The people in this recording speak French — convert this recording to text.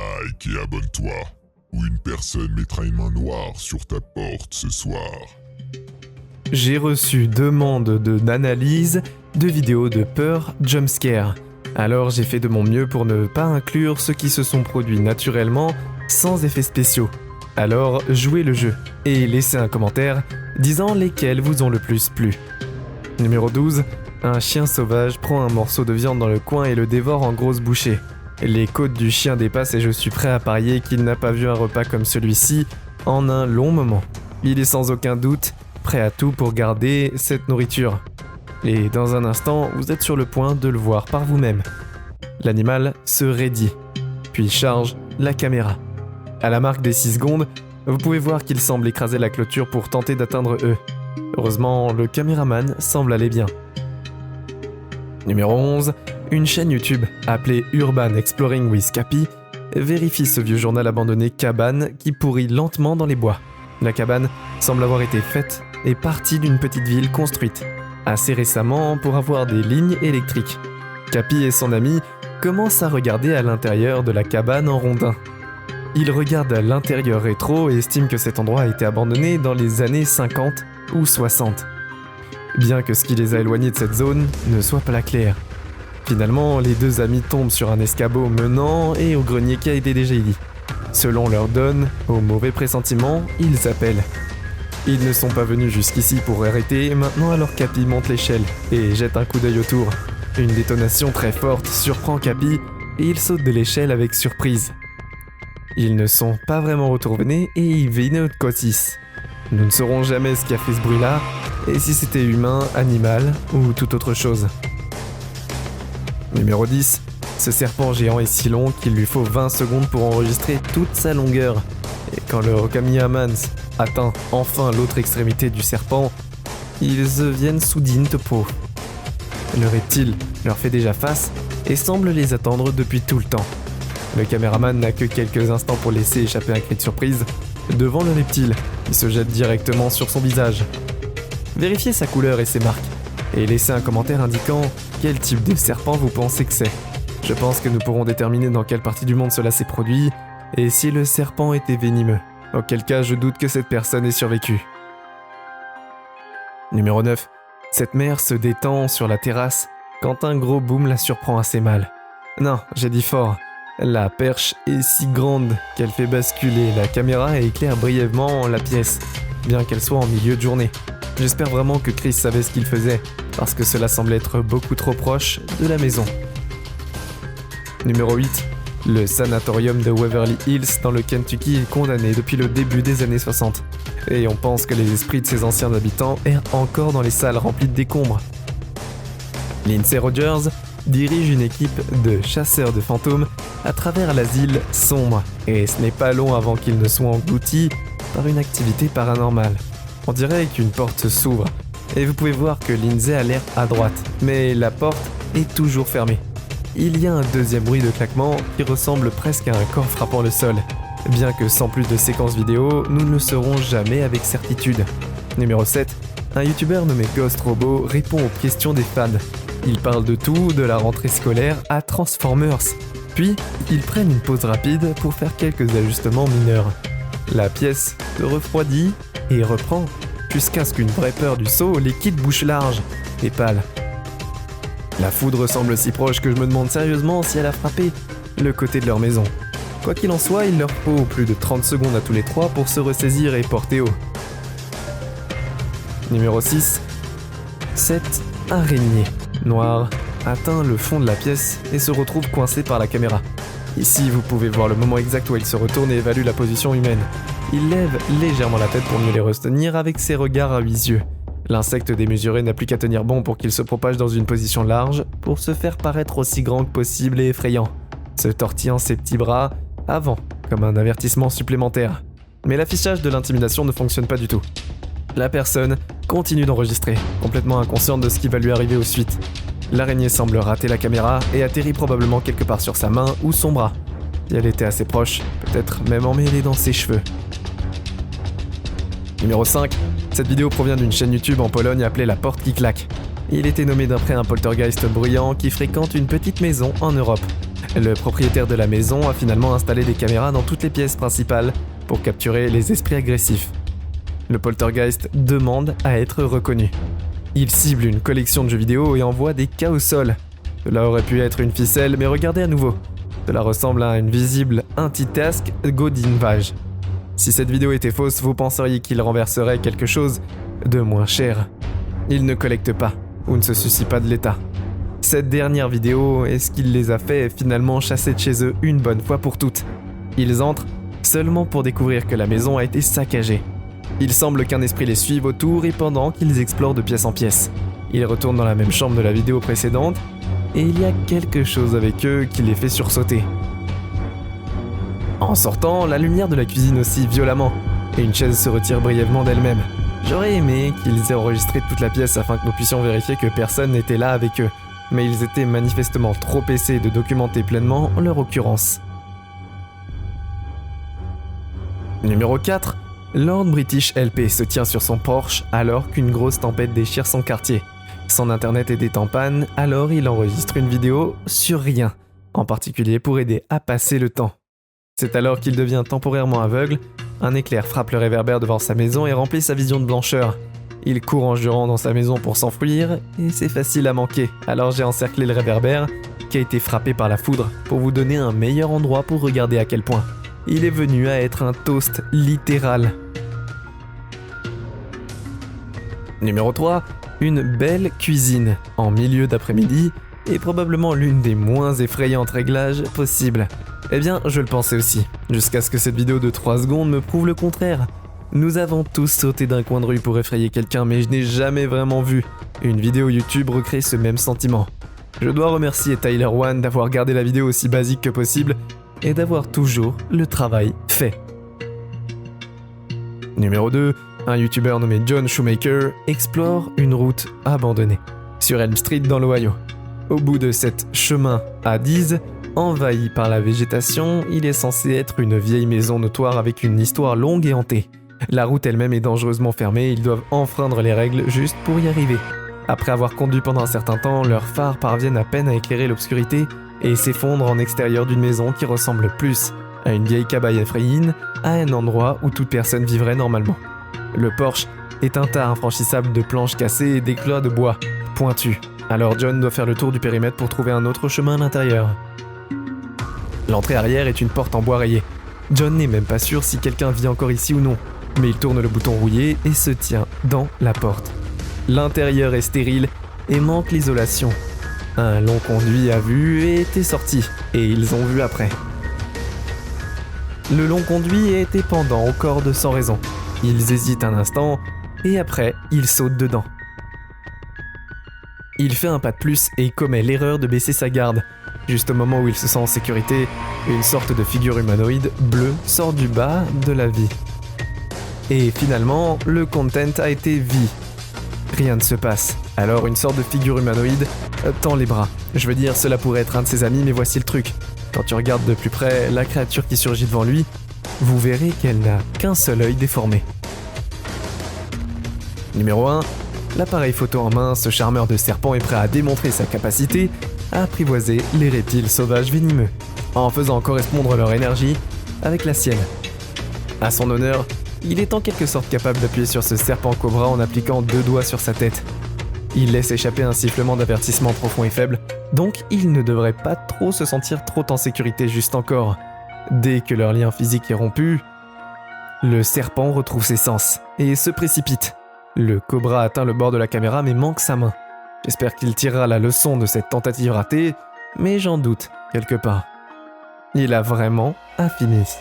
like et abonne-toi, ou une personne mettra une main noire sur ta porte ce soir. J'ai reçu demande d'analyse de vidéos de peur jumpscare. Alors j'ai fait de mon mieux pour ne pas inclure ceux qui se sont produits naturellement, sans effets spéciaux. Alors jouez le jeu et laissez un commentaire disant lesquels vous ont le plus plu. Numéro 12. Un chien sauvage prend un morceau de viande dans le coin et le dévore en grosses bouchées. Les côtes du chien dépassent et je suis prêt à parier qu'il n'a pas vu un repas comme celui-ci en un long moment. Il est sans aucun doute prêt à tout pour garder cette nourriture. Et dans un instant, vous êtes sur le point de le voir par vous-même. L'animal se raidit, puis charge la caméra. À la marque des 6 secondes, vous pouvez voir qu'il semble écraser la clôture pour tenter d'atteindre eux. Heureusement, le caméraman semble aller bien. Numéro 11. Une chaîne YouTube appelée Urban Exploring with Cappy vérifie ce vieux journal abandonné cabane qui pourrit lentement dans les bois. La cabane semble avoir été faite et partie d'une petite ville construite assez récemment pour avoir des lignes électriques. Cappy et son ami commencent à regarder à l'intérieur de la cabane en rondin. Ils regardent à l'intérieur rétro et estiment que cet endroit a été abandonné dans les années 50 ou 60. Bien que ce qui les a éloignés de cette zone ne soit pas clair. Finalement, les deux amis tombent sur un escabeau menant et au grenier qui a été déjà dit. Selon leur donne, au mauvais pressentiment, ils appellent. Ils ne sont pas venus jusqu'ici pour arrêter, maintenant alors Cappy monte l'échelle et jette un coup d'œil autour. Une détonation très forte surprend Cappy et il saute de l'échelle avec surprise. Ils ne sont pas vraiment retournés et ils viennent de Cotis. Nous ne saurons jamais ce qui a fait ce bruit-là, et si c'était humain, animal ou toute autre chose. Numéro 10. Ce serpent géant est si long qu'il lui faut 20 secondes pour enregistrer toute sa longueur. Et quand le caméraman atteint enfin l'autre extrémité du serpent, ils deviennent soudain topo. Le reptile leur fait déjà face et semble les attendre depuis tout le temps. Le caméraman n'a que quelques instants pour laisser échapper un cri de surprise devant le reptile qui se jette directement sur son visage. Vérifiez sa couleur et ses marques et laissez un commentaire indiquant quel type de serpent vous pensez que c'est. Je pense que nous pourrons déterminer dans quelle partie du monde cela s'est produit et si le serpent était venimeux. Auquel cas, je doute que cette personne ait survécu. Numéro 9. Cette mère se détend sur la terrasse quand un gros boom la surprend assez mal. Non, j'ai dit fort. La perche est si grande qu'elle fait basculer la caméra et éclaire brièvement la pièce, bien qu'elle soit en milieu de journée. J'espère vraiment que Chris savait ce qu'il faisait, parce que cela semble être beaucoup trop proche de la maison. Numéro 8. Le sanatorium de Waverly Hills dans le Kentucky est condamné depuis le début des années 60. Et on pense que les esprits de ses anciens habitants errent encore dans les salles remplies de décombres. Lindsay Rogers dirige une équipe de chasseurs de fantômes à travers l'asile sombre. Et ce n'est pas long avant qu'ils ne soient engloutis par une activité paranormale. On dirait qu'une porte s'ouvre. Et vous pouvez voir que Lindsay a l'air à droite. Mais la porte est toujours fermée. Il y a un deuxième bruit de claquement qui ressemble presque à un corps frappant le sol. Bien que sans plus de séquences vidéo, nous ne le saurons jamais avec certitude. Numéro 7. Un youtubeur nommé Ghost Robot répond aux questions des fans. Il parle de tout, de la rentrée scolaire à Transformers. Puis, ils prennent une pause rapide pour faire quelques ajustements mineurs. La pièce se refroidit et reprend, jusqu'à ce qu'une vraie peur du saut les quitte bouche large et pâle. La foudre semble si proche que je me demande sérieusement si elle a frappé le côté de leur maison. Quoi qu'il en soit, il leur faut plus de 30 secondes à tous les trois pour se ressaisir et porter haut. Numéro 6. Cette araignée noire atteint le fond de la pièce et se retrouve coincée par la caméra. Ici, vous pouvez voir le moment exact où il se retourne et évalue la position humaine. Il lève légèrement la tête pour mieux les retenir avec ses regards à 8 yeux. L'insecte démesuré n'a plus qu'à tenir bon pour qu'il se propage dans une position large pour se faire paraître aussi grand que possible et effrayant, se tortillant ses petits bras avant, comme un avertissement supplémentaire. Mais l'affichage de l'intimidation ne fonctionne pas du tout. La personne continue d'enregistrer, complètement inconsciente de ce qui va lui arriver au suite. L'araignée semble rater la caméra et atterrit probablement quelque part sur sa main ou son bras. Si elle était assez proche, peut-être même emmêlée dans ses cheveux. Numéro 5. Cette vidéo provient d'une chaîne YouTube en Pologne appelée La Porte qui claque. Il était nommé d'après un poltergeist bruyant qui fréquente une petite maison en Europe. Le propriétaire de la maison a finalement installé des caméras dans toutes les pièces principales pour capturer les esprits agressifs. Le poltergeist demande à être reconnu. Il cible une collection de jeux vidéo et envoie des cas au sol. Cela aurait pu être une ficelle, mais regardez à nouveau. Cela ressemble à une visible Antitask Godinvage. Si cette vidéo était fausse, vous penseriez qu'il renverserait quelque chose de moins cher. Il ne collecte pas ou ne se soucie pas de l'état. Cette dernière vidéo est ce qu'il les a fait finalement chasser de chez eux une bonne fois pour toutes. Ils entrent seulement pour découvrir que la maison a été saccagée. Il semble qu'un esprit les suive autour et pendant qu'ils explorent de pièce en pièce. Ils retournent dans la même chambre de la vidéo précédente et il y a quelque chose avec eux qui les fait sursauter. En sortant, la lumière de la cuisine oscille violemment et une chaise se retire brièvement d'elle-même. J'aurais aimé qu'ils aient enregistré toute la pièce afin que nous puissions vérifier que personne n'était là avec eux, mais ils étaient manifestement trop pressés de documenter pleinement leur occurrence. Numéro 4. Lord British LP se tient sur son Porsche alors qu'une grosse tempête déchire son quartier. Son internet était en panne, alors il enregistre une vidéo sur rien, en particulier pour aider à passer le temps. C'est alors qu'il devient temporairement aveugle, un éclair frappe le réverbère devant sa maison et remplit sa vision de blancheur. Il court en jurant dans sa maison pour s'enfuir, et c'est facile à manquer, alors j'ai encerclé le réverbère, qui a été frappé par la foudre, pour vous donner un meilleur endroit pour regarder à quel point il est venu à être un toast littéral. Numéro 3. Une belle cuisine, en milieu d'après-midi, est probablement l'une des moins effrayantes réglages possibles. Eh bien, je le pensais aussi, jusqu'à ce que cette vidéo de 3 secondes me prouve le contraire. Nous avons tous sauté d'un coin de rue pour effrayer quelqu'un, mais je n'ai jamais vraiment vu une vidéo YouTube recréer ce même sentiment. Je dois remercier Tyler One d'avoir gardé la vidéo aussi basique que possible et d'avoir toujours le travail fait. Numéro 2. Un YouTuber nommé John Shoemaker explore une route abandonnée sur Elm Street dans l'Ohio. Au bout de cet chemin à 10, envahi par la végétation, il est censé être une vieille maison notoire avec une histoire longue et hantée. La route elle-même est dangereusement fermée, ils doivent enfreindre les règles juste pour y arriver. Après avoir conduit pendant un certain temps, leurs phares parviennent à peine à éclairer l'obscurité et s'effondrent en extérieur d'une maison qui ressemble plus à une vieille cabane effrayante, à un endroit où toute personne vivrait normalement. Le Porsche est un tas infranchissable de planches cassées et d'éclats de bois pointus. Alors John doit faire le tour du périmètre pour trouver un autre chemin à l'intérieur. L'entrée arrière est une porte en bois rayé. John n'est même pas sûr si quelqu'un vit encore ici ou non, mais il tourne le bouton rouillé et se tient dans la porte. L'intérieur est stérile et manque l'isolation. Un long conduit a vu et était sorti, et ils ont vu après. Le long conduit était pendant aux cordes sans raison. Ils hésitent un instant, et après, ils sautent dedans. Il fait un pas de plus et commet l'erreur de baisser sa garde. Juste au moment où il se sent en sécurité, une sorte de figure humanoïde bleue sort du bas de la vie. Et finalement, le content a été vie. Rien ne se passe. Alors une sorte de figure humanoïde tend les bras. Je veux dire, cela pourrait être un de ses amis, mais voici le truc. Quand tu regardes de plus près la créature qui surgit devant lui, vous verrez qu'elle n'a qu'un seul œil déformé. Numéro 1. L'appareil photo en main, ce charmeur de serpent est prêt à démontrer sa capacité à apprivoiser les reptiles sauvages venimeux, en faisant correspondre leur énergie avec la sienne. À son honneur, il est en quelque sorte capable d'appuyer sur ce serpent cobra en appliquant 2 doigts sur sa tête. Il laisse échapper un sifflement d'avertissement profond et faible, donc il ne devrait pas trop se sentir trop en sécurité juste encore. Dès que leur lien physique est rompu, le serpent retrouve ses sens et se précipite. Le cobra atteint le bord de la caméra mais manque sa main. J'espère qu'il tirera la leçon de cette tentative ratée, mais j'en doute quelque part. Il a vraiment un finis.